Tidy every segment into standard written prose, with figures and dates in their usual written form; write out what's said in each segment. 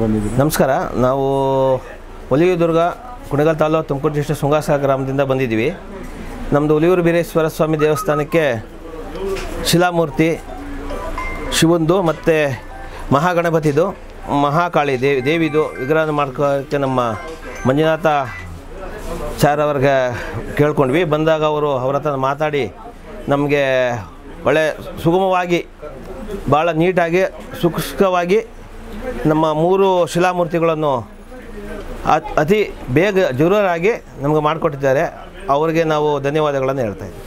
ಬಂದಿದ್ದೀರಿ? ನಮಸ್ಕಾರ. ನಾವು ಒಲಿಯೂದುರ್ಗ ಕುಣಿಗಲ್ ತಾಲೂಕು ತುಮಕೂರು ಡಿಸ್ಟ್ರಿಕ್ಟ್ ಸುಂಗಾಸ ಗ್ರಾಮದಿಂದ ಬಂದಿದ್ದೀವಿ. ನಮ್ಮದು ಒಲಿಯೂರು ಬೀರೇಶ್ವರ ಸ್ವಾಮಿ ದೇವಸ್ಥಾನಕ್ಕೆ ಶಿಲಾಮೂರ್ತಿ ಶಿವಂದು ಮತ್ತು ಮಹಾಗಣಪತಿದು ಮಹಾಕಾಳಿ ದೇವಿದು ವಿಗ್ರಹ ಮಾಡ್ಕೋಕ್ಕೆ ನಮ್ಮ ಮಂಜುನಾಥ ಚಾರ್ ಅವ್ರಿಗೆ ಕೇಳ್ಕೊಂಡ್ವಿ. ಬಂದಾಗ ಅವರು ಅವ್ರ ಹತ್ರ ಮಾತಾಡಿ ನಮಗೆ ಒಳ್ಳೆ ಸುಗಮವಾಗಿ ಭಾಳ ನೀಟಾಗಿ ಸುಖವಾಗಿ ನಮ್ಮ 3 ಶಿಲಾಮೂರ್ತಿಗಳನ್ನು ಅತಿ ಬೇಗ ಜರೂರಾಗಿ ನಮಗೆ ಮಾಡಿಕೊಟ್ಟಿದ್ದಾರೆ. ಅವರಿಗೆ ನಾವು ಧನ್ಯವಾದಗಳನ್ನು ಹೇಳ್ತಾ ಇದ್ದೀವಿ.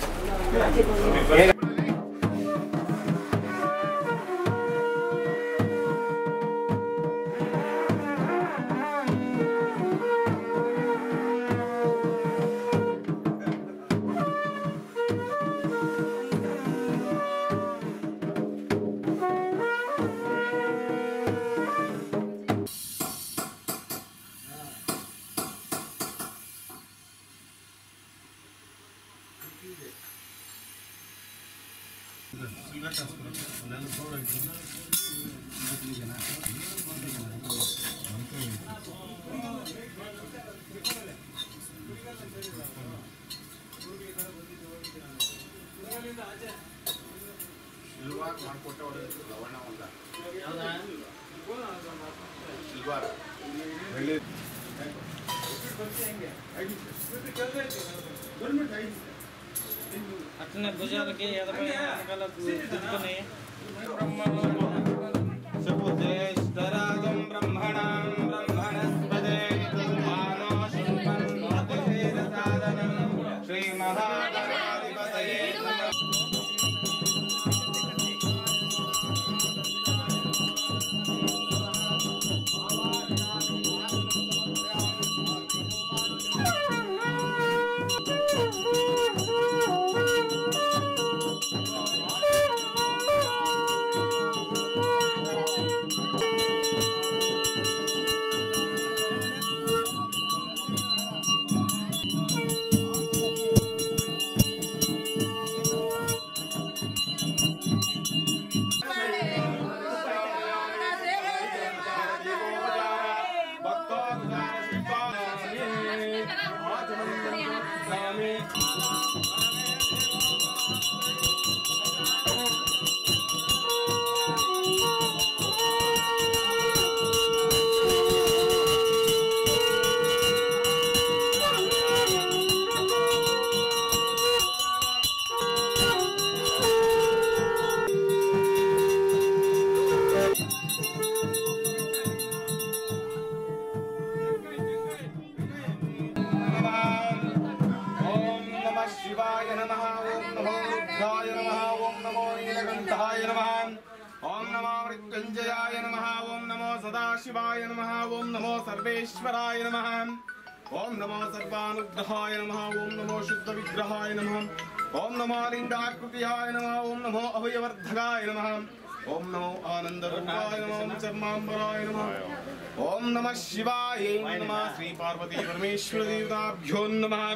అట్లనే భుజాలకి ఎదపై వెనకాల దిద్దుకొని సుబుద్ధేశ్వరాజం బ్రహ్మణాం బ్రహ్మణస్పదే మానో శుభం మోదశేర సాధనం శ్రీ మహాగణాధిపతయే నమః. शिवाय नमः. ओम नमो रुद्राय नमः. ओम नमो नीलकंठाय नमः. ओम नमो मृत्युंजयाय नमः. ओम नमो सदाशिवाय नमः. ओम नमो सर्वेश्वराय नमः. ओम नमो सर्वानुग्रहाय नमः. ओम नमो शुद्ध विग्रहाय नमः. ओम नमो लिंगाकृतियाय नमः. ओम नमो अभयवर्धकाय नमः. ओम नमो आनंदरूपाय नमः. ओम चर्मांबराय नमः. ओम नमः शिवाय नमः. श्री पार्वती परमेश्वर देवताभ्यो नमः.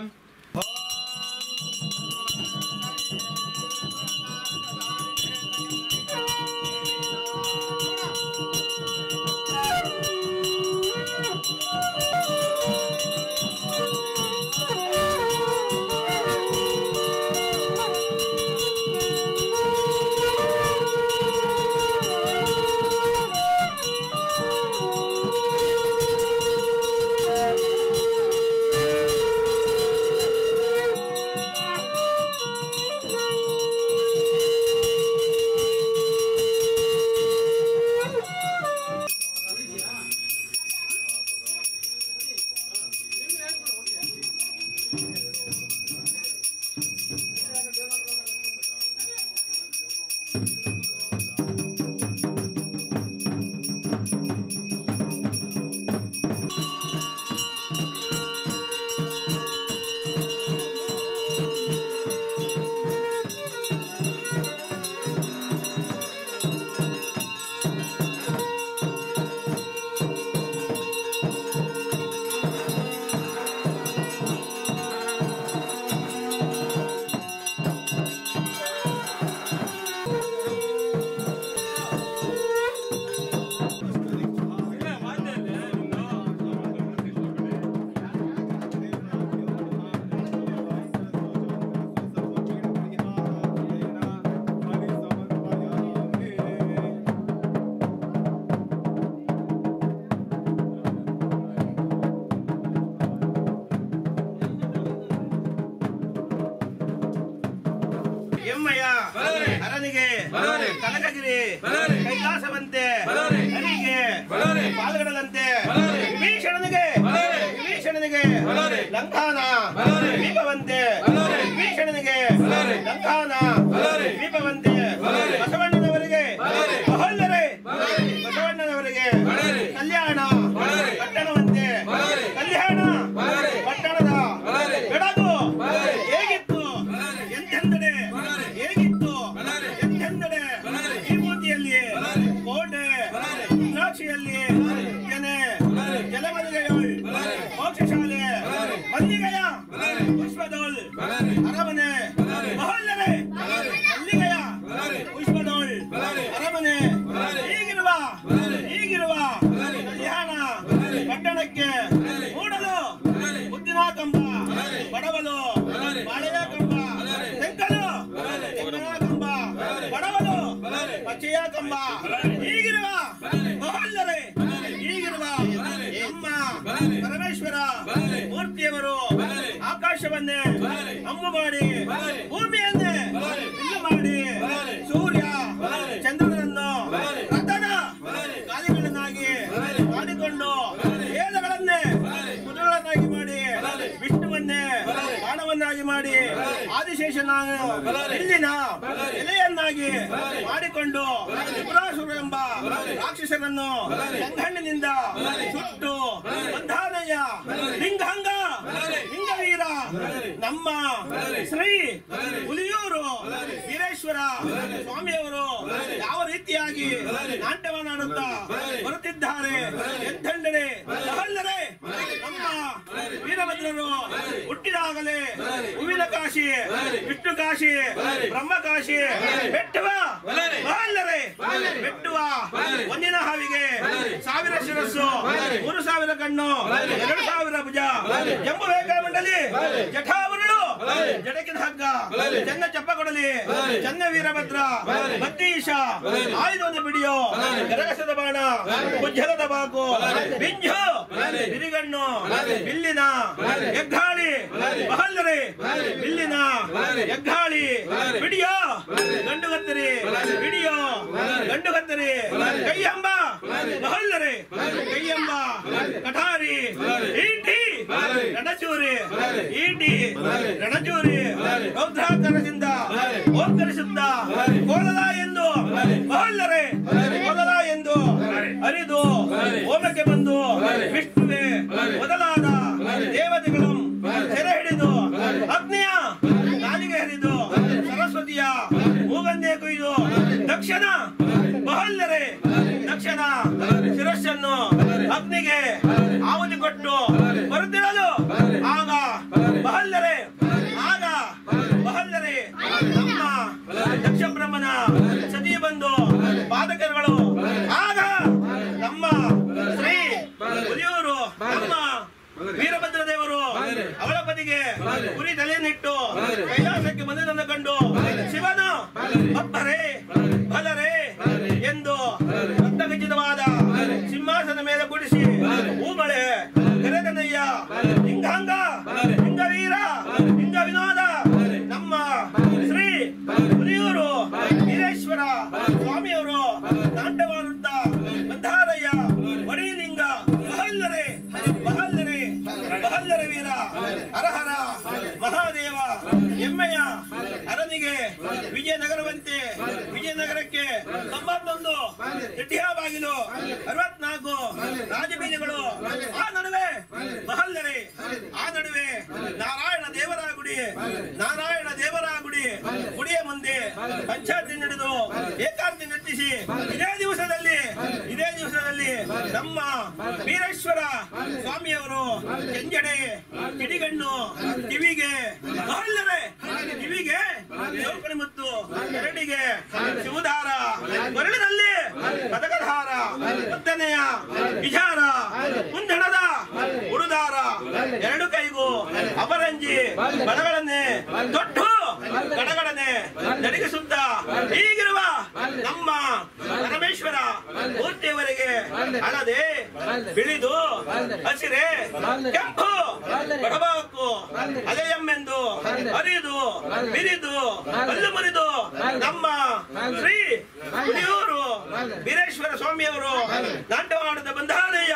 ಎಮ್ಮಯ್ಯ ಅರನಿಗೆ ಕನಕಗಿರಿ ಕೈಲಾಸವಂತೆ ಹರಿಗೆ ಪಾಲ್ಗಡಲಂತೆ ವಿಭೀಷಣನಿಗೆ ಲಂಕಾನ ದೀಪವಂತೆ ವಿಭೀಷಣನಿಗೆ ಲಂಕಾನ ದೀಪವಂತೆ ಬಸವಣ್ಣನವರಿಗೆ ಬಸವಣ್ಣನವರಿಗೆ ಕಲ್ಯಾಣ ಪಟ್ಟಣವಂತೆ ಕಲ್ಯಾಣ ಪಟ್ಟಣದ ಬೆಳಗು ಹೇಗಿತ್ತು ಎಂತೆಂದಡೆ ಹೇಗಿತ್ತು ಎಂತೆಂದಡೆ ವಿಭೂತಿಯಲ್ಲಿ ಕೋಟೆ ದ್ರಾಕ್ಷಿಯಲ್ಲಿ ಕೆನೆ ಜಲಮಲ್ಲಿಗೆಯು ಮೋಕ್ಷಶಾಲೆ ಮಲ್ಲಿಗೆಯ ಪುಷ್ಪದೋಳ್ ಅರಮನೆ ಮಹಲ್ಲರೆ ಮಲ್ಲಿಗೆಯ ಪುಷ್ಪದೋಳ್ ಅರಮನೆ ಹೀಗಿರುವ ಕಲ್ಯಾಣ ಪಟ್ಟಣಕ್ಕೆ ಮೂಡಲು ಮುದ್ದಿನ ಕಂಬ ಬಡವಲು ಬಾಳೆಯ ಕಂಬ ತೆಂಕಲು ತೆಂಗಿನ ಕಂಬ ಬಡವಲು ಪಚ್ಚೆಯ ಕಂಬ ಹೀಗಿರುವ ಮಹಲ್ಲರೆ ಹೀಗಿರುವ ನಮ್ಮ ಪರಮೇಶ್ವರ ಮೂರ್ತಿಯವರು ಆಕಾಶವನ್ನೇ ಅಮ್ಮು ಮಾಡಿ ಭೂಮಿಯನ್ನೇ ಇಲ್ಲ ಮಾಡಿ ಸೂರ್ಯ ಚಂದ್ರನನ್ನು ರಥದ ಗಾಲಿಗಳನ್ನಾಗಿ ಮಾಡಿಕೊಂಡು ವೇದಗಳನ್ನೇ ಕುದುರೆಗಳನ್ನಾಗಿ ಮಾಡಿ ವಿಷ್ಣುವನ್ನೇ ಬಾಣವನ್ನಾಗಿ ಮಾಡಿ ಆದಿಶೇಷನಾಗ ಇಲ್ಲಿನ ಎಲೆಯನ್ನಾಗಿ ಮಾಡಿಕೊಂಡು ತ್ರಿಪುರಾಸುರ ಎಂಬ ರಾಕ್ಷಸರನ್ನು ಸಂಘಣ್ಣಿನಿಂದ ಸುಟ್ಟು ಬಂಧಾನಯ್ಯ ಲಿಂಗಾಂಗ ಲಿಂಗವೀರ ನಮ್ಮ ಶ್ರೀ ಹುಲಿಯೂರು ವೀರೇಶ್ವರ ಸ್ವಾಮಿಯವರು ಯಾವ ರೀತಿಯಾಗಿ ನಾಟ್ಯವನ್ನಾಡುತ್ತಾ ಬರುತ್ತಿದ್ದಾರೆ ಎಂತಂದರೆ ಅಲ್ಲದೆ ನಮ್ಮ ವೀರಭದ್ರರು ಹುಟ್ಟಿದಾಗಲೇ ಹೂವಿನ ಕಾಶಿ ವಿಷ್ಣು ಕಾಶಿ ಬ್ರಹ್ಮ ಕಾಶಿ ಬೆಟ್ಟುವ ಬೆಟ್ಟುವ ಒಂದಿನ ಹಾವಿಗೆ 1000 ಶಿರಸ್ಸು 3000 ಕಣ್ಣು 2000 ಭುಜ ಜಂಬು ವೇಗಮಂಡಲಿ ಜಠಾವರುಳು ಜಡಕಿನ ಹಗ್ಗ ಚನ್ನ ಚಪ್ಪ ಕೊಡಲಿ ಚನ್ನ ವೀರಭದ್ರ ಭಕ್ತೀಶ ಆಯುಧವನ್ನು ಬಿಡಿಯೋ ಗರಗಸದ ಬಾಣ ಉಜ್ಜಲದ ಬಾಕು ಬಿಂಜು ಬಿರಿಗಣ್ಣು ಬಿಲ್ಲಿನ ಎಗ್ಗಾಳಿ ಮಹಲ್ಲರೆ ಬಿಲ್ಲಿನ ಎಗ್ಗಾಳಿ ಬಿಡಿಯೋ ಗಂಡುಗತ್ತರಿ ಬಿಡಿಯೋ ಗಂಡುಗತ್ತರಿ ಕೈಯಂಬ ಮಹಲ್ಲರೆ ಕೈಯಂಬ ಕಠಾರಿ ಈಟಿ ರಣಚೂರಿ ಈಟಿ ರಣಚೂರಿ ರೌದ್ರಾಕರದಿಂದ ಓಂಕರಿಸುತ್ತ ಕೋಲಲ ಎಂದು ಮಹಲ್ಲರೆ ಕೋಲಲ ಎಂದು ಅರಿದು ಹೋಮಕ್ಕೆ ಬಂದು ವಿಷ್ಣುವೆ ಮೊದಲಾದ ದೇವತೆಗಳು ಸೆರೆ ಹಿಡಿದು ಅಗ್ನಿಯ ನಾಲಿಗೆ ಹರಿದು ಸರಸ್ವತಿಯ ಮೂಗನ್ನೇ ಕೊಯ್ದು ದಕ್ಷಿಣ ಮಹಲ್ಲರೆ ದಕ್ಷಿಣ ಶಿರಸ್ಸನ್ನು ಅಗ್ನಿಗೆ ಆಹುತಿ ಕೊಟ್ಟು ಬರುತ್ತಿರಲು ಆಗ ಮಹಲ್ಲರೆ ನಮ್ಮ ದಕ್ಷ ಬ್ರಹ್ಮನ ಸತಿ ಬಂದು ಪಾದಕರುಗಳು ಆಗ ನಮ್ಮ ಶ್ರೀ ಹುಲಿಯೂರು ನಮ್ಮ ವೀರಭದ್ರ ದೇವರು ಅವಳ ಪತಿಗೆ ಕುರಿ ತಲೆಯನ್ನಿಟ್ಟು ಕೈಲಾಸಕ್ಕೆ ಬಂದದನ್ನು ಕಂಡು ಶಿವನು ಅಪ್ಪರೇ ಬಲರೇ ಎಂದು ರಕ್ತಖಚಿತವಾದ ಸಿಂಹಾಸನ ಮೇಲೆ ಕೂಡಿಸಿ ಹೂಮಳೆ ಕರೆದನಯ್ಯ ಲಿಂಗಾಂಗ ಲಿಂಗವೀರ ಲಿಂಗ ವಿನೋದ ನಮ್ಮ ಶ್ರೀ ಹುಲಿಯೂರು ವೀರೇಶ್ವರ ಸ್ವಾಮಿಯವರು ನಾಟ್ಯವಾಡುತ್ತ ಬಂಧಾರಯ್ಯ ವಡಿಲಿಂಗ ಮಹಲ್ಲರೆ ವೀರ ಹರಹರ ಮಹಾದೇವ ಎಮ್ಮೆಯ ಅರನಿಗೆ ವಿಜಯನಗರವಂತೆ ವಿಜಯನಗರಕ್ಕೆ 91 ರೆಡ್ಡಿಯ ಬಾಗಿಲು 64 ರಾಜಬೀದಿಗಳು ಆ ನಡುವೆ ಮಹಲ್ಲರೆ ಆ ನಡುವೆ ನಾರಾಯಣ ದೇವರ ಗುಡಿ ಗುಡಿಯ ಮುಂದೆ ಪಂಚಾಯತಿ ನಡೆದು ಏಕಾಂತಿ ನಟಿಸಿ ಇದೇ ದಿವಸದಲ್ಲಿ ನಮ್ಮ ವೀರೇಶ್ವರ ಸ್ವಾಮಿಯವರು ಕೆಂಜಡೆ ಕಿಡಿಗಣ್ಣು ಕಿವಿಗೆ ಮಹಲ್ಲರೆ ಕಿವಿಗೆ ದೇವಕಣಿ ಮತ್ತು ಎರಡಿಗೆ ಶಿವದಾರ ಕೊರಳಿನಲ್ಲಿ ಪದಕಧಾರ ಉದ್ದನೆಯ ವಿಚಾರ ಮುಂದಣದ ಉಡುದಾರ 2 ಕೈಗೂ ಅಪರಂಜಿ ಬಲಗಳನ್ನೇ ತೊಟ್ಟು ಗಡಗಡನೆ ನಡಿಗಿಸುತ್ತ ಹೀಗಿರುವ ನಮ್ಮ ಪರಮೇಶ್ವರ ಮೂರ್ತಿಯವರಿಗೆ ಹಳದೆ ಬಿಳಿದು ಹಸಿರೆ ಕೆಂಪು ಬಡಬಾಕು ನಾವು ಅಲೆಯಮ್ಮೆಂದು ಅರಿದು ಬಿರಿದು ಅಲ್ಲು ಮುರಿದು ನಮ್ಮ ಶ್ರೀ ಹುಲಿಯೂರು ವೀರೇಶ್ವರ ಸ್ವಾಮಿಯವರು ನಾಟ್ಯವಾಡದ ಬಂಧಾಲಯ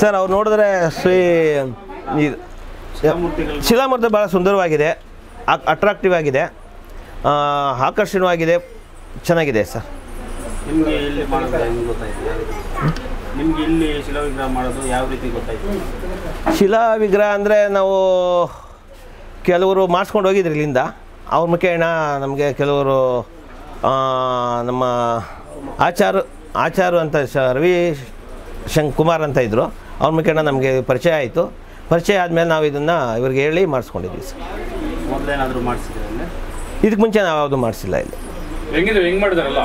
ಸರ್ ಅವ್ರು ನೋಡಿದ್ರೆ ಶಿಲಾಮೂರ್ತಿ ಭಾಳ ಸುಂದರವಾಗಿದೆ, ಅಟ್ರಾಕ್ಟಿವ್ ಆಗಿದೆ, ಆಕರ್ಷಣೀಯವಾಗಿದೆ, ಚೆನ್ನಾಗಿದೆ ಸರ್. ನಿಮಗೆ ಇಲ್ಲಿ ಮಾಡೋದು ಹೆಂಗೆ ಗೊತ್ತಾಯ್ತು? ನಿಮಗೆ ಇಲ್ಲಿ ಶಿಲಾವಿಗ್ರಹ ಮಾಡೋದು ಯಾವ ರೀತಿ ಗೊತ್ತಾಯ್ತು? ಶಿಲಾವಿಗ್ರಹ ಅಂದರೆ ನಾವು ಕೆಲವರು ಮಾಡಿಸ್ಕೊಂಡು ಹೋಗಿದ್ರು ಇಲ್ಲಿಂದ. ಅವ್ರ ಮುಖೇನ ನಮಗೆ ಕೆಲವರು ನಮ್ಮ ಆಚಾರು ಅಂತ ರವಿ ಕುಮಾರ್ ಅಂತ ಇದ್ದರು, ಅವ್ರ ಮುಖೇನ ನಮಗೆ ಪರಿಚಯ ಆಯಿತು. ಪರಿಚಯ ಆದಮೇಲೆ ನಾವು ಇದನ್ನು ಇವ್ರಿಗೆ ಹೇಳಿ ಮಾಡಿಸ್ಕೊಂಡಿದ್ವಿ ಸರ್. ಮೊದಲೇನಾದರೂ ಮಾಡಿಸಿದ್ರೆ? ಇದಕ್ಕೆ ಮುಂಚೆ ನಾವು ಯಾವುದು ಮಾಡಿಸಿಲ್ಲ ಇಲ್ಲಿ. ಹೆಂಗೆ ಮಾಡಿದಾರಲ್ಲ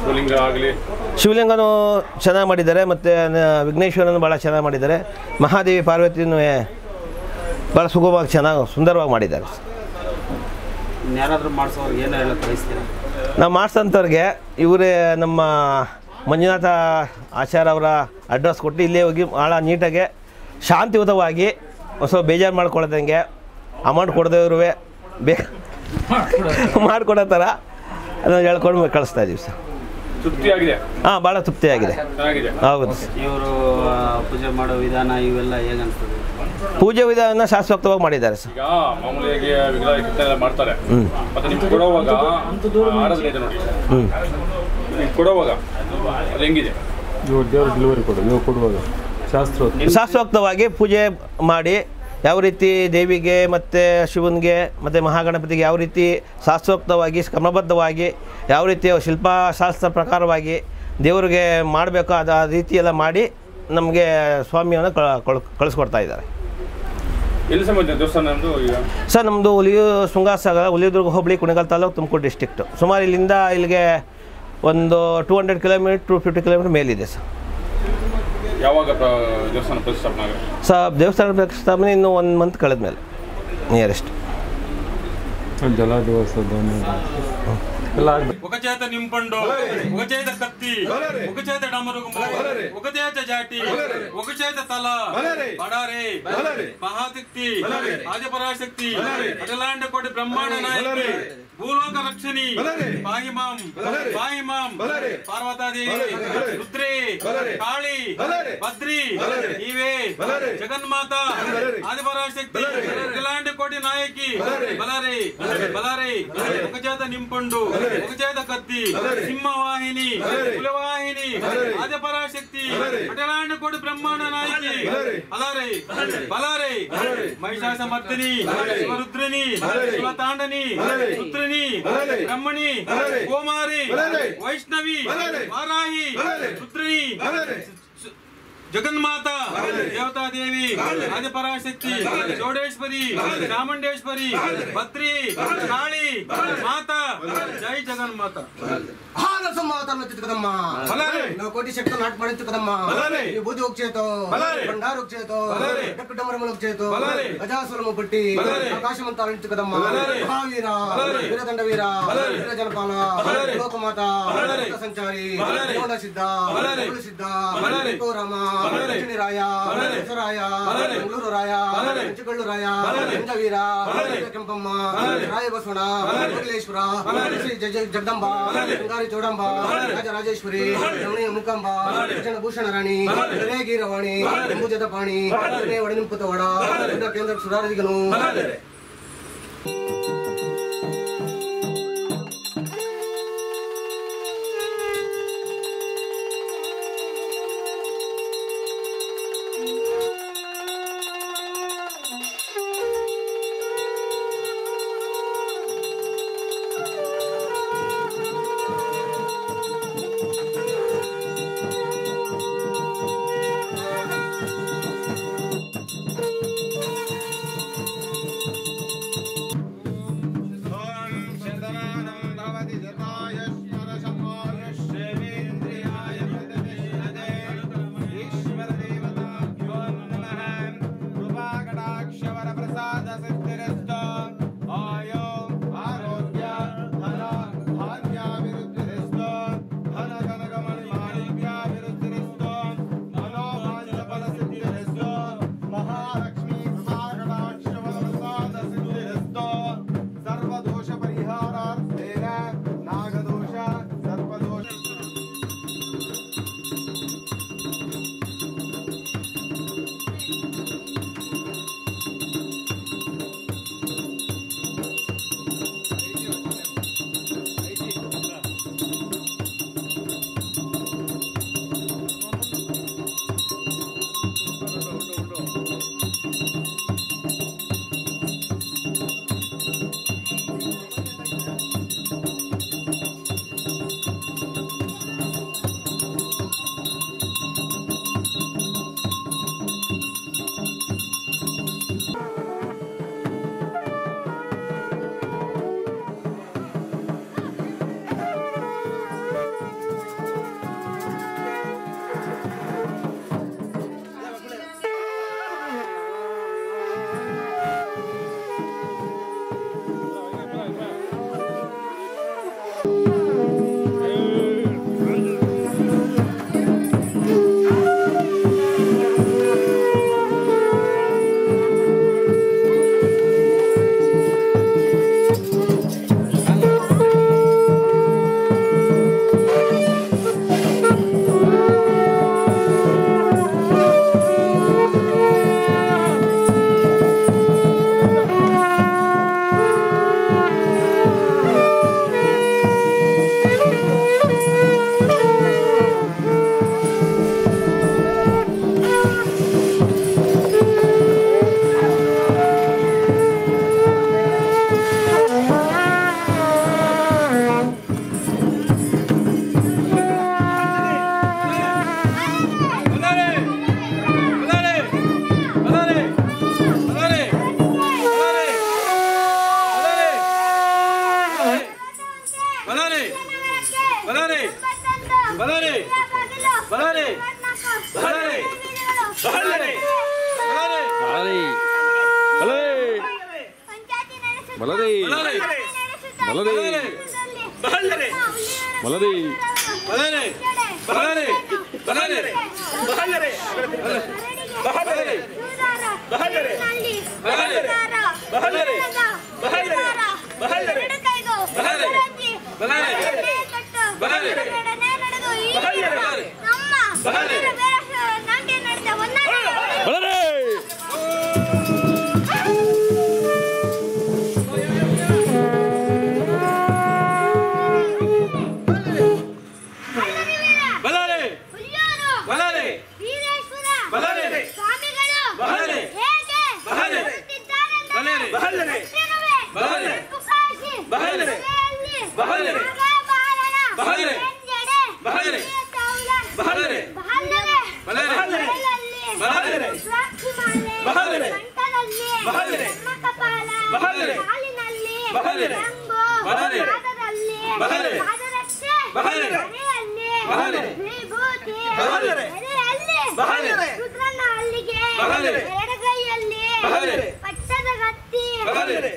ಶಿವಲಿಂಗ ಆಗಲಿ, ಶಿವಲಿಂಗನೂ ಚೆನ್ನಾಗಿ ಮಾಡಿದ್ದಾರೆ, ಮತ್ತು ವಿಘ್ನೇಶ್ವರನೂ ಭಾಳ ಚೆನ್ನಾಗಿ ಮಾಡಿದ್ದಾರೆ. ಮಹಾದೇವಿ ಪಾರ್ವತಿನೂ ಭಾಳ ಸುಗಮವಾಗಿ ಚೆನ್ನಾಗಿ ಸುಂದರವಾಗಿ ಮಾಡಿದ್ದಾರೆ. ಯಾರಾದರೂ ಮಾಡಿಸೋರ್ಗೆ ಏನು ಹೇಳಕ್ಕೆ ಬಯಸ್ತೀರಾ? ನಾವು ಮಾಡಿಸೋಂಥವ್ರಿಗೆ ಇವರೇ ನಮ್ಮ ಮಂಜುನಾಥ ಆಚಾರ್ಯ ಅವರ ಅಡ್ರೆಸ್ ಕೊಟ್ಟು ಇಲ್ಲೇ ಹೋಗಿ ಭಾಳ ನೀಟಾಗಿ ಶಾಂತಿಯುತವಾಗಿ ಹೊಸ ಬೇಜಾರು ಮಾಡ್ಕೊಳ್ದಂಗೆ ಅಮೌಂಟ್ ಕೊಡದವ್ರು ಮಾಡಿಕೊಡೋ ಥರ ಅದನ್ನು ಹೇಳ್ಕೊಂಡು ಕಳಿಸ್ತಾ ಇದ್ದೀವಿ ಸರ್. ತೃಪ್ತಿಯಾಗಿದೆ? ಹಾಂ, ಭಾಳ ತೃಪ್ತಿಯಾಗಿದೆ. ಹೌದು ಸರ್. ಇವರು ಪೂಜೆ ಮಾಡೋ ವಿಧಾನ ಇವೆಲ್ಲ ಹೇಗೆ ಅನಿಸ್ತದೆ? ಪೂಜೆ ವಿಧಾನ ಶಾಸ್ತ್ರೋಕ್ತವಾಗಿ ಮಾಡಿದ್ದಾರೆ ಸರ್. ಈಗ ಮಾಮೂಲಿಯಾಗಿ ವಿಗ್ರಹ ಕಿತ್ತನೆ ಮಾಡ್ತಾರೆ, ಮತ್ತೆ ನಿಮ್ಗೆ ಕೊಡುವಾಗ ಆರಾಧನೆ ಇದೆ ನೋಡಿ, ನೀವು ಕೊಡುವಾಗ ಅದು ಹೆಂಗಿದೆ? ದೇವ್ರ ಡೆಲಿವರಿ ಕೊಡು, ನೀವು ಕೊಡುವಾಗ ಶಾಸ್ತ್ರೋಕ್ತವಾಗಿ ಪೂಜೆ ಮಾಡಿ ಯಾವ ರೀತಿ ದೇವಿಗೆ ಮತ್ತು ಶಿವನಿಗೆ ಮತ್ತು ಮಹಾಗಣಪತಿಗೆ ಯಾವ ರೀತಿ ಶಾಸ್ತ್ರೋಕ್ತವಾಗಿ ಕ್ರಮಬದ್ಧವಾಗಿ ಯಾವ ರೀತಿ ಶಿಲ್ಪಶಾಸ್ತ್ರ ಪ್ರಕಾರವಾಗಿ ದೇವರಿಗೆ ಮಾಡಬೇಕು ಅದು ಆ ರೀತಿಯೆಲ್ಲ ಮಾಡಿ ನಮಗೆ ಸ್ವಾಮಿಯನ್ನು ಕಳಿಸ್ಕೊಡ್ತಾ ಇದ್ದಾರೆ. ಎಲ್ಲಿ ಸಂಬಂಧ ದೇವಸ್ಥಾನ ನಮ್ಮದು? ಈಗ ಸರ್ ನಮ್ಮದು ಶೃಂಗಾರಸಾಗರ, ಹುಲಿದುರ್ಗ ಹೋಬಳಿ, ಕುಣಿಗಲ್ ತಾಲೂಕು, ತುಮಕೂರು ಡಿಸ್ಟ್ರಿಕ್ಟು. ಸುಮಾರು ಇಲ್ಲಿಂದ ಇಲ್ಲಿಗೆ ಒಂದು 200 ಕಿಲೋಮೀಟ್ರ್ 250 ಕಿಲೋಮೀಟ್ರ್ ಮೇಲಿದೆ ಸರ್. ಯಾವಾಗ ದೇವಸ್ಥಾನ ಪ್ರತಿಷ್ಠಾಪನೆ ಆಗುತ್ತೆ ಸರ್? ದೇವಸ್ಥಾನ ಪ್ರತಿಷ್ಠಾಪನೆ ಇನ್ನು 1 ಮಂತ್ ಕಳೆದ ಮೇಲೆ ನಿಯರೆಸ್ಟ್ ಜಲ ದಿವಸ ఒకచేత నింపండు ఒకచేత కత్తి ఒకచేత డమరుగము ఒకచేత జాటి ఒకచేత తల బడారే మహాశక్తి ఆదిపరాశక్తి అటలాంటి కోటి బ్రహ్మాండ నాయకి భూలోక రక్షణి పాహిమాం పాహిమాం పార్వతాదేవి రుద్రే కాళీ భద్రి ఈవే జగన్మాత ఆదిపరాశక్తి అటలాంటి కోటి నాయకి బలారే బలారే ఒకచేత నింపండు ఒకచేత కత్తి సింహవాహిని కులవాహిని ఆదిపరాశక్తి అటలాంటి కోటి బ్రహ్మాండ నాయకి అలారే బలారే మహిషాసమర్దిని శివరుద్రిని శివతాండని రుద్రిని బ్రహ్మణి కోమారి వైష్ణవి వారాహి రుద్రిని జగన్మాత దేవతాదేవి ఆదిపరాశక్తి చౌడేశ్వరి చాముండేశ్వరి భద్రి కాళీ మాత జై జగన్మాత. ಕೋಟಿ ಶಕ್ತಿ ನಾಟ್ ಮಾಡಿತ್ತು ಕದಮ್ಮ ಬೂದಿ ಹೋಗ್ಚೇತೋ ಬಂಡಾರ ಹೋಗ್ಚೇತೋ ಡಪ್ಪಿ ಡಮರಮಲ್ ಹೋಗ್ಚೇತೋ ಗಜಾಸುರಮ ಪಟ್ಟಿ ಆಕಾಶಮಂತ ಅಳಿತು ಕದಮ್ಮ ಮಹಾವೀರ ವೀರದಂಡ ವೀರ ವೀರ ಜನಪಾಲ ಲೋಕಮಾತ ಸಂಚಾರಿ ಯೋಡ ಸಿದ್ಧ ಸಿದ್ಧ ರಾಮ ರಾಯ ಹೆಸರಾಯ ಮಂಗಳೂರು ರಾಯ ಕಂಚಿಗಳ್ಳು ರಾಯ ಗಂಗವೀರ ಕೆಂಪಮ್ಮ ರಾಯ ಬಸವಣ ಮಂಗಲೇಶ್ವರ ಶ್ರೀ ಜಗದಂಬ ಬಂಗಾರಿ ಚೌಡಂಬ ರಾಜರಾಜೇಶ್ವರಿ ರಮಣೀಯ ಮುಖಂಬ ಭೂಷಣ ರಾಣಿ ಗೀರವಾಣಿ ಅಂಬುಜದ ಪಾಣಿ ಒಡನಿಂಪುತವಾಡ ಕೇಂದ್ರ ಸುರಾರಿಗನು वरप्रसाद सिद्धिरस्तु आयो आरोग्य धन धान्याभिवृद्धिरस्तु धन कनकमणिमाणिक्याभिवृद्धिरस्तु मनोभाग्यफलसिद्धिरस्तु महालक्ष्मी कृपाकटाक्षवरप्रसाद सिद्धिरस्तु सर्वदोषपरिहारार्थेन नागदोष सर्पदोष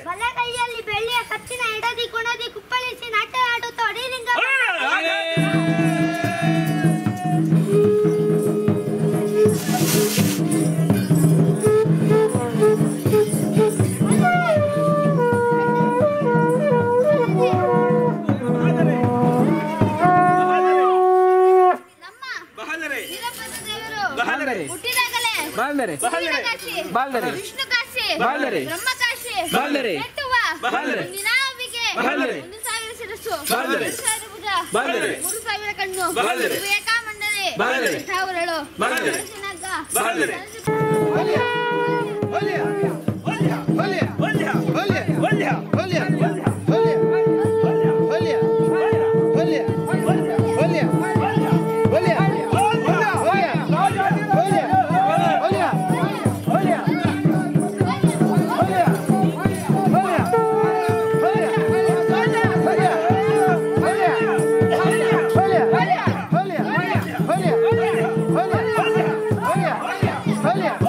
ಬಲಗೈಯಲ್ಲಿ ಬೆಳ್ಳಿಯ ಕತ್ತಿನ ಎಡದಿ ಕುಣದಿ ಕುಪ್ಪಳಿಸಿ ನಾಟ್ಯ ಆಡುತ್ತಾ ಅಡಿಲಿಂಗ ವಿಷ್ಣು ಕಾಶಿ ಬ್ರಹ್ಮ ಕಾಶಿ ನಾವಿಗೆ 1,000 ಶಿರಸ್ಸು 1,000 ಭುಜ 3,000 ಕಣ್ಣು ವಿವೇಕಾಮಂಡಲಿ ಠಾವರಳು Holia!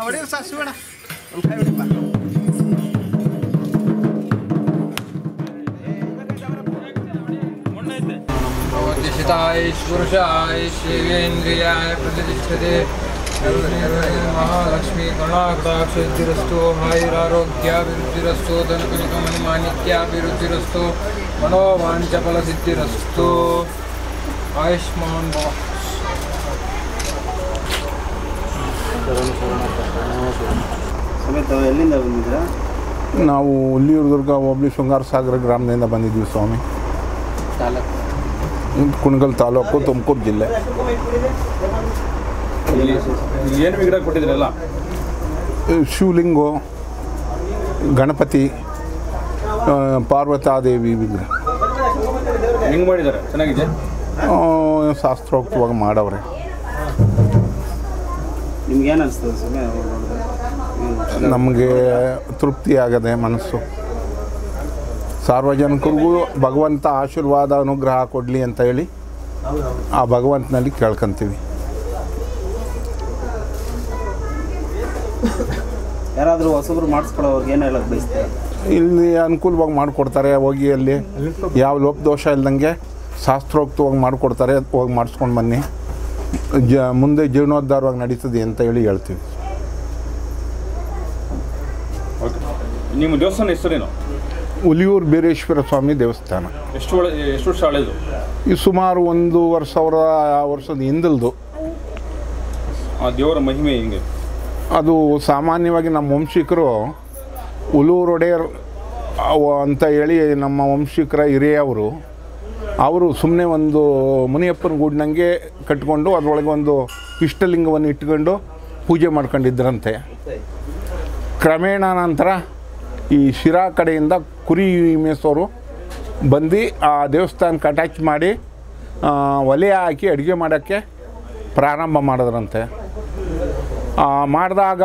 ಹೊಡೆಯು ಸರ್ ಶಿವಣ್ಣ ಒಂದು ಕೈ ಹೊಡಿಪ್ಪ. पुरुषाय शिवेन्द्रियाय प्रतिष्ठते महालक्ष्मी करुणाकटाक्षसिद्धिरस्तु आयुरारोग्याभिवृद्धिरस्तु धनकुलिकमणिमाणिक्याभिवृद्धिरस्तु मनोवाञ्छफलसिद्धिरस्तु आयुष्मान् भव. ಸಮೇತ ಎಲ್ಲಿಂದ ಬಂದಿದ್ದೀರಾ? ನಾವು ಹುಲ್ಲಿಯೂರು ದುರ್ಗ ಹೋಬಳಿ ಶೃಂಗಾರ ಸಾಗರ ಗ್ರಾಮದಿಂದ ಬಂದಿದ್ದೀವಿ ಸ್ವಾಮಿ. ಕುಣಗಲ್ ತಾಲೂಕು, ತುಮಕೂರು ಜಿಲ್ಲೆ. ಏನು ವಿಗ್ರಹ ಕೊಟ್ಟಿದ್ರಲ್ಲ? ಶಿವಲಿಂಗು, ಗಣಪತಿ, ಪಾರ್ವತಾದೇವಿ ವಿಗ್ರಹ. ಹೆಂಗೆ ಮಾಡಿದ್ದಾರೆ? ಚೆನ್ನಾಗಿದೆ. ಶಾಸ್ತ್ರೋಕ್ತವಾಗಿ ಮಾಡವ್ರೆ. ನಿಮ್ಗೇನು ಅನಿಸ್ತದೆ ಸ್ವಾಮಿ? ನಮಗೆ ತೃಪ್ತಿ ಆಗದೆ ಮನಸ್ಸು. ಸಾರ್ವಜನಿಕರಿಗೂ ಭಗವಂತ ಆಶೀರ್ವಾದ ಅನುಗ್ರಹ ಕೊಡಲಿ ಅಂತ ಹೇಳಿ ಆ ಭಗವಂತನಲ್ಲಿ ಕೇಳ್ಕೊಂತೀವಿ. ಯಾರಾದರೂ ಹೊಸಬ್ರು ಮಾಡಿಸ್ಕೊಳ್ಳೋರ್ಗೆ ಏನು ಹೇಳೋದು ಬಯಸ್ತಾರೆ? ಇಲ್ಲಿ ಅನುಕೂಲವಾಗಿ ಮಾಡಿಕೊಡ್ತಾರೆ. ಹೋಗಿ ಅಲ್ಲಿ ಯಾವ ಲೋಪದೋಷ ಇಲ್ದಂಗೆ ಶಾಸ್ತ್ರೋಕ್ತವಾಗಿ ಮಾಡಿಕೊಡ್ತಾರೆ. ಹೋಗಿ ಮಾಡಿಸ್ಕೊಂಡು ಬನ್ನಿ, ಮುಂದೆ ಜೀರ್ಣೋದ್ಧಾರವಾಗಿ ನಡೀತದೆ ಅಂತ ಹೇಳಿ ಹೇಳ್ತೀವಿ. ನಿಮ್ಮ ದೇವಸ್ಥಾನ ಹೆಸರೇನು? ಹುಲಿಯೂರು ಬೀರೇಶ್ವರ ಸ್ವಾಮಿ ದೇವಸ್ಥಾನ. ಎಷ್ಟು ವರ್ಷ ಹಳೆಯದು? ಈ ಸುಮಾರು 1,000 ವರ್ಷದ ಹಿಂದಲ್ದು. ಆ ದೇವರ ಮಹಿಮೆ ಹೆಂಗೆ? ಅದು ಸಾಮಾನ್ಯವಾಗಿ ನಮ್ಮ ವಂಶಿಕರು ಹುಲೂರು ಒಡೆಯರ್ ಅಂತ ಹೇಳಿ ನಮ್ಮ ವಂಶಿಕರ ಹಿರಿಯವರು ಅವರು ಸುಮ್ಮನೆ ಒಂದು ಮುನಿಯಪ್ಪನ ಗೂಡಿನಂಗೆ ಕಟ್ಕೊಂಡು ಅದರೊಳಗೆ ಒಂದು ಇಷ್ಟಲಿಂಗವನ್ನು ಇಟ್ಕೊಂಡು ಪೂಜೆ ಮಾಡ್ಕೊಂಡಿದ್ದರಂತೆ. ಕ್ರಮೇಣ ನಂತರ ಈ ಶಿರಾ ಕಡೆಯಿಂದ ಕುರಿ ಮೇಸೋರು ಬಂದು ಆ ದೇವಸ್ಥಾನಕ್ಕೆ ಅಟ್ಯಾಚ್ ಮಾಡಿ ಒಲೆ ಹಾಕಿ ಅಡುಗೆ ಮಾಡೋಕ್ಕೆ ಪ್ರಾರಂಭ ಮಾಡಿದ್ರಂತೆ. ಮಾಡಿದಾಗ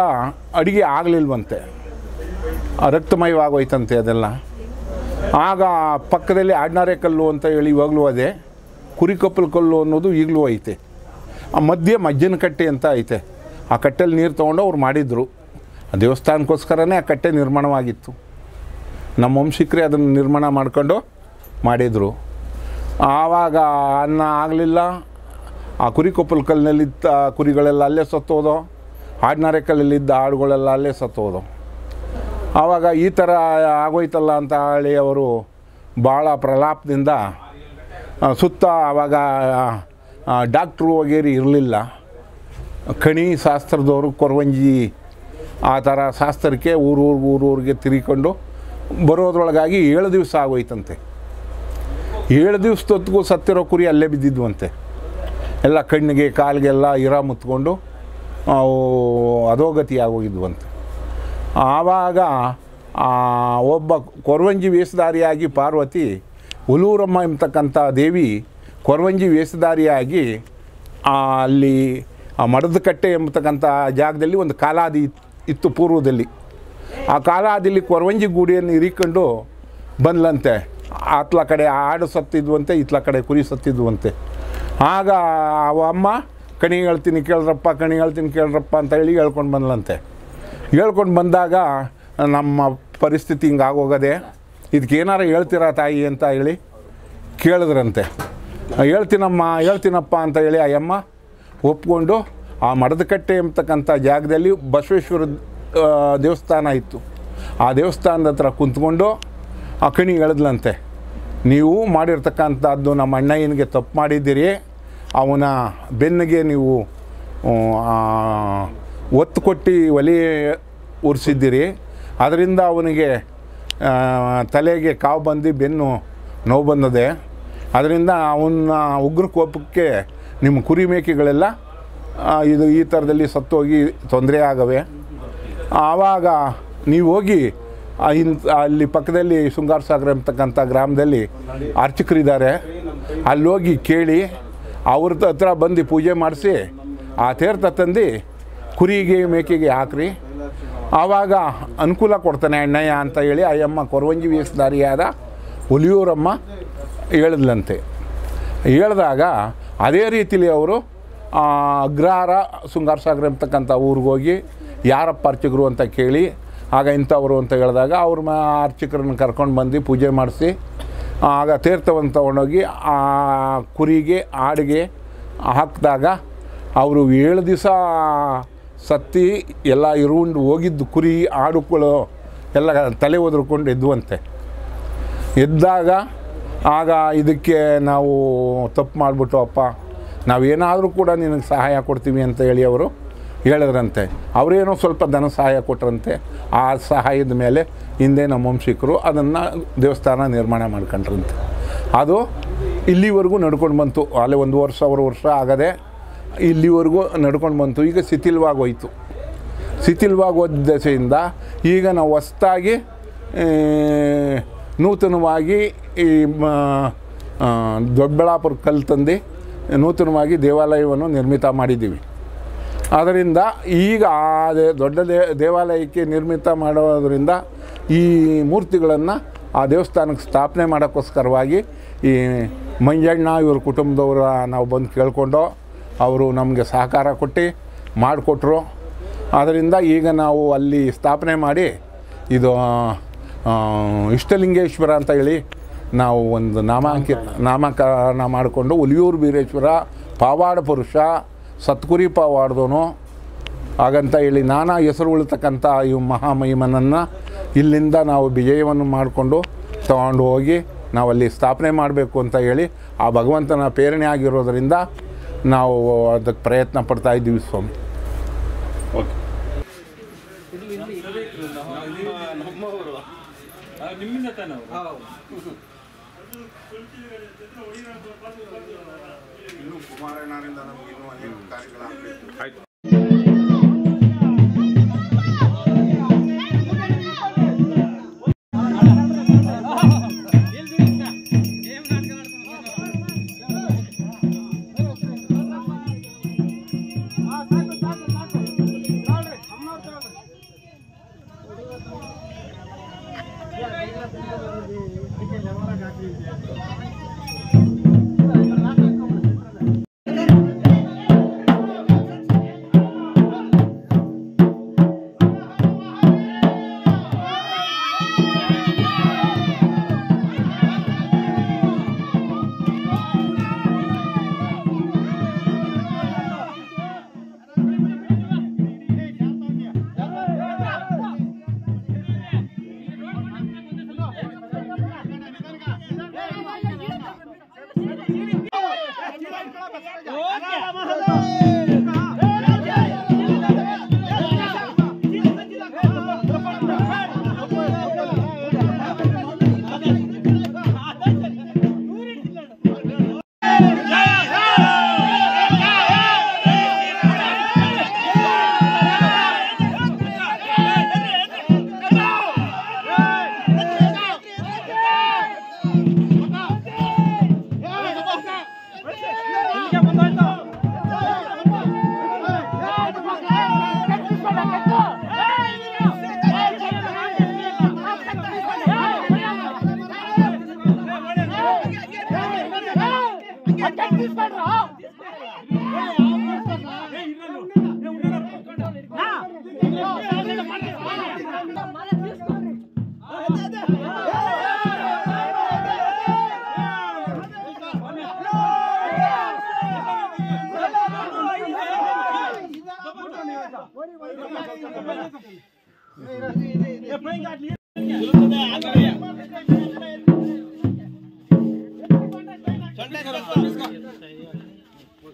ಅಡುಗೆ ಆಗಲಿಲ್ವಂತೆ, ರಕ್ತಮಯವಾಗೋಯ್ತಂತೆ ಅದೆಲ್ಲ. ಆಗ ಪಕ್ಕದಲ್ಲಿ ಆಡ್ನಾರೆ ಕಲ್ಲು ಅಂತ ಹೇಳಿ ಇವಾಗಲೂ ಅದೇ, ಕುರಿಕೊಪ್ಪಲು ಕಲ್ಲು ಅನ್ನೋದು ಈಗಲೂ ಐತೆ. ಆ ಮಧ್ಯೆ ಮಜ್ಜನ ಕಟ್ಟೆ ಅಂತ ಐತೆ. ಆ ಕಟ್ಟೆಯಲ್ಲಿ ನೀರು ತೊಗೊಂಡು ಅವ್ರು ಮಾಡಿದರು. ಆ ದೇವಸ್ಥಾನಕ್ಕೋಸ್ಕರನೇ ಆ ಕಟ್ಟೆ ನಿರ್ಮಾಣವಾಗಿತ್ತು. ನಮ್ಮ ವಂಶಿಕರೇ ಅದನ್ನು ನಿರ್ಮಾಣ ಮಾಡ್ಕೊಂಡು ಮಾಡಿದರು. ಆವಾಗ ಅನ್ನ ಆಗಲಿಲ್ಲ. ಆ ಕುರಿಕೊಪ್ಪಲು ಕಲ್ಲಿನಲ್ಲಿದ್ದ ಕುರಿಗಳೆಲ್ಲ ಅಲ್ಲೇ ಸತ್ತೋದೋ, ಆಡ್ನಾರೆ ಕಲ್ಲಲ್ಲಿದ್ದ ಆಡುಗಳೆಲ್ಲ ಅಲ್ಲೇ ಸತ್ತೋದೋ. ಆವಾಗ ಈ ಥರ ಆಗೋಯ್ತಲ್ಲ ಅಂತ ಹೇಳಿ ಅವರು ಭಾಳ ಪ್ರಲಾಪದಿಂದ ಸುತ್ತ ಆವಾಗ ಡಾಕ್ಟ್ರು ವಗೇರಿ ಇರಲಿಲ್ಲ. ಕಣಿ ಶಾಸ್ತ್ರದವರು ಕೊರವಂಜಿ ಆ ಥರ ಶಾಸ್ತ್ರಕ್ಕೆ ಊರೂರಿಗೆ ತಿರುಗಿಕೊಂಡು ಬರೋದ್ರೊಳಗಾಗಿ 7 ದಿವಸ ಆಗೋಯ್ತಂತೆ. 7 ದಿವಸದೊತ್ತಿಗೂ ಸತ್ತಿರೋ ಕುರಿ ಅಲ್ಲೇ ಬಿದ್ದಿದ್ವಂತೆ. ಎಲ್ಲ ಕಣ್ಣಿಗೆ ಕಾಲಿಗೆಲ್ಲ ಇರ ಮುತ್ಕೊಂಡು ಅವು ಅಧೋಗತಿ ಆಗೋಗಿದ್ವಂತೆ. ಆವಾಗ ಒಬ್ಬ ಕೊರವಂಜಿ ವೇಷಧಾರಿಯಾಗಿ ಪಾರ್ವತಿ, ಹುಲೂರಮ್ಮ ಎಂಬತಕ್ಕಂಥ ದೇವಿ ಕೊರವಂಜಿ ವೇಷಧಾರಿಯಾಗಿ ಅಲ್ಲಿ ಆ ಮಡದ ಕಟ್ಟೆ ಎಂಬತಕ್ಕಂಥ ಜಾಗದಲ್ಲಿ ಒಂದು ಕಾಲಾದಿ ಇತ್ತು ಪೂರ್ವದಲ್ಲಿ. ಆ ಕಾಲಾದಿಲಿ ಕೊರವಂಜಿ ಗೂಡಿಯನ್ನು ಇರಿಕೊಂಡು ಬಂದ್ಲಂತೆ. ಆತ್ಲ ಕಡೆ ಆಡು ಸತ್ತಿದ್ವಂತೆ, ಇತ್ಲ ಕಡೆ ಕುರಿ ಸತ್ತಿದ್ವಂತೆ. ಆಗ ಅವ ಅಮ್ಮ ಕಣಿ ಹೇಳ್ತೀನಿ ಕೇಳ್ರಪ್ಪ, ಕಣಿ ಹೇಳ್ತೀನಿ ಕೇಳ್ರಪ್ಪ ಅಂತ ಹೇಳಿ ಹೇಳ್ಕೊಂಡು ಬಂದ್ಲಂತೆ. ಹೇಳ್ಕೊಂಡು ಬಂದಾಗ ನಮ್ಮ ಪರಿಸ್ಥಿತಿ ಹಿಂಗೆ ಆಗೋಗದೆ, ಇದಕ್ಕೇನಾರು ಹೇಳ್ತೀರಾ ತಾಯಿ ಅಂತ ಹೇಳಿ ಕೇಳಿದ್ರಂತೆ. ಹೇಳ್ತೀನಪ್ಪ ಅಂತ ಹೇಳಿ ಆ ಅಮ್ಮ ಒಪ್ಕೊಂಡು ಆ ಮಡದಕಟ್ಟೆ ಎಂಬತಕ್ಕಂಥ ಜಾಗದಲ್ಲಿ ಬಸವೇಶ್ವರ ದೇವಸ್ಥಾನ ಇತ್ತು. ಆ ದೇವಸ್ಥಾನದ ಹತ್ರ ಕುಂತ್ಕೊಂಡು ಆ ಕಣಿ ಹೇಳಿದ್ಲಂತೆ, ನೀವು ಮಾಡಿರ್ತಕ್ಕಂಥದ್ದು ನಮ್ಮ ಅಣ್ಣಯ್ಯನಿಗೆ ತಪ್ಪು ಮಾಡಿದ್ದೀರಿ. ಅವನ ಬೆನ್ನಿಗೆ ನೀವು ಒತ್ತು ಕೊಟ್ಟು ಒಲೆ ಉರಿಸಿದ್ದೀರಿ. ಅದರಿಂದ ಅವನಿಗೆ ತಲೆಗೆ ಕಾವು ಬಂದು ಬೆನ್ನು ನೋವು ಬಂದಿದೆ. ಅದರಿಂದ ಅವನ ಉಗ್ರ ಕೋಪಕ್ಕೆ ನಿಮ್ಮ ಕುರಿ ಮೇಕೆಗಳೆಲ್ಲ ಈ ಥರದಲ್ಲಿ ಸತ್ತೋಗಿ ತೊಂದರೆ ಆಗವೆ. ಆವಾಗ ನೀವು ಹೋಗಿ ಅಲ್ಲಿ ಪಕ್ಕದಲ್ಲಿ ಶೃಂಗಾರ ಸಾಗರ ಅಂತಕ್ಕಂಥ ಗ್ರಾಮದಲ್ಲಿ ಅರ್ಚಕರಿದ್ದಾರೆ, ಅಲ್ಲೋಗಿ ಕೇಳಿ ಅವ್ರ ಹತ್ರ ಬಂದು ಪೂಜೆ ಮಾಡಿಸಿ ಆ ತೀರ್ಥ ತಂದು ಕುರಿಗೆ ಮೇಕೆಗೆ ಹಾಕ್ರಿ, ಆವಾಗ ಅನುಕೂಲ ಕೊಡ್ತಾನೆ ಅಣ್ಣಯ್ಯ ಅಂತ ಹೇಳಿ ಅಯ್ಯಮ್ಮ ಕೊರವಂಜಿ ವೇಷಧಾರಿಯಾದ ಹುಲಿಯೂರಮ್ಮ ಹೇಳಿದ್ಲಂತೆ. ಹೇಳಿದಾಗ ಅದೇ ರೀತಿಲಿ ಅವರು ಅಗ್ರಹಾರ ಶೃಂಗಾರ ಸಾಗರ ಅಂತಕ್ಕಂಥ ಊರಿಗೋಗಿ ಯಾರಪ್ಪ ಅರ್ಚಕರು ಅಂತ ಕೇಳಿ ಆಗ ಇಂಥವರು ಅಂತ ಹೇಳಿದಾಗ ಅವ್ರ ಅರ್ಚಕರನ್ನು ಕರ್ಕೊಂಡು ಬಂದು ಪೂಜೆ ಮಾಡಿಸಿ ಆಗ ತೀರ್ಥವನ್ನು ತೊಗೊಂಡೋಗಿ ಆ ಕುರಿಗೆ ಆಡಿಗೆ ಹಾಕಿದಾಗ ಅವರು 7 ದಿವಸ ಸತ್ತಿ ಎಲ್ಲ ಇರುಂಡು ಹೋಗಿದ್ದು ಕುರಿ ಆಡುಗಳು ಎಲ್ಲ ತಲೆ ಒದರ್ಕೊಂಡು ಎದ್ದುವಂತೆ. ಎದ್ದಾಗ ಆಗ ಇದಕ್ಕೆ ನಾವು ತಪ್ಪು ಮಾಡಿಬಿಟ್ಟು ಅಪ್ಪ ನಾವೇನಾದರೂ ಕೂಡ ನಿನಗೆ ಸಹಾಯ ಕೊಡ್ತೀವಿ ಅಂತ ಹೇಳಿ ಅವರು ಹೇಳಿದ್ರಂತೆ. ಅವರೇನೋ ಸ್ವಲ್ಪ ಧನ ಸಹಾಯ ಕೊಟ್ಟರಂತೆ. ಆ ಸಹಾಯದ ಮೇಲೆ ಹಿಂದೆ ನಮ್ಮ ವಂಶಿಕರು ಅದನ್ನು ದೇವಸ್ಥಾನ ನಿರ್ಮಾಣ ಮಾಡ್ಕೊಂಡ್ರಂತೆ. ಅದು ಇಲ್ಲಿವರೆಗೂ ನಡ್ಕೊಂಡು ಬಂತು. ಅಲ್ಲೇ 1 ವರ್ಷ ಆಗದೆ ಇಲ್ಲಿವರೆಗೂ ನಡ್ಕೊಂಡು ಬಂತು. ಈಗ ಶಿಥಿಲವಾಗಿ ಹೋಯಿತು. ಶಿಥಿಲವಾಗಿ ಹೋದ ದೆಸೆಯಿಂದ ಈಗ ನಾವು ಹೊಸ್ದಾಗಿ ನೂತನವಾಗಿ ಈ ದೊಡ್ಡಬಳ್ಳಾಪುರ ಕಲ್ಲು ತಂದು ನೂತನವಾಗಿ ದೇವಾಲಯವನ್ನು ನಿರ್ಮಿತ ಮಾಡಿದ್ದೀವಿ. ಅದರಿಂದ ಈಗ ಆ ದೊಡ್ಡ ದೇವಾಲಯಕ್ಕೆ ನಿರ್ಮಿತ ಮಾಡೋದರಿಂದ ಈ ಮೂರ್ತಿಗಳನ್ನು ಆ ದೇವಸ್ಥಾನಕ್ಕೆ ಸ್ಥಾಪನೆ ಮಾಡೋಕ್ಕೋಸ್ಕರವಾಗಿ ಈ ಮಂಜಣ್ಣ ಇವ್ರ ಕುಟುಂಬದವರ ನಾವು ಬಂದು ಕೇಳಿಕೊಂಡು ಅವರು ನಮಗೆ ಸಹಕಾರ ಕೊಟ್ಟು ಮಾಡಿಕೊಟ್ರು. ಅದರಿಂದ ಈಗ ನಾವು ಅಲ್ಲಿ ಸ್ಥಾಪನೆ ಮಾಡಿ ಇದು ಇಷ್ಟಲಿಂಗೇಶ್ವರ ಅಂತ ಹೇಳಿ ನಾವು ಒಂದು ನಾಮಕರಣ ಮಾಡಿಕೊಂಡು ಹುಲಿಯೂರು ಬೀರೇಶ್ವರ ಪಾವಾಡ ಪುರುಷ ಸತ್ಕುರಿ ಪಾವಾಡ್ದವನು ಹಾಗಂತ ಹೇಳಿ ನಾನಾ ಹೆಸರು ಉಳಿತಕ್ಕಂಥ ಈ ಮಹಾಮಹಿಮನನ್ನು ಇಲ್ಲಿಂದ ನಾವು ವಿಜಯವನ್ನು ಮಾಡಿಕೊಂಡು ತಗೊಂಡು ಹೋಗಿ ನಾವಲ್ಲಿ ಸ್ಥಾಪನೆ ಮಾಡಬೇಕು ಅಂತ ಹೇಳಿ ಆ ಭಗವಂತನ ಪ್ರೇರಣೆ ಆಗಿರೋದರಿಂದ ನಾವು ಅದಕ್ಕೆ ಪ್ರಯತ್ನ ಪಡ್ತಾ ಇದ್ದೀವಿ ಸ್ವಾಮಿ. ಓಕೆ. ನಿಮ್ಮಿಂದ ತಾನೆ ಕುಮಾರಣ್ಣರಿಂದ ನಮಗೆ ಇನ್ನೂ ಅನೇಕ ಕಾರ್ಯಗಳಾಗಬೇಕು. ಆಯ್ತು.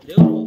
ದೇವರು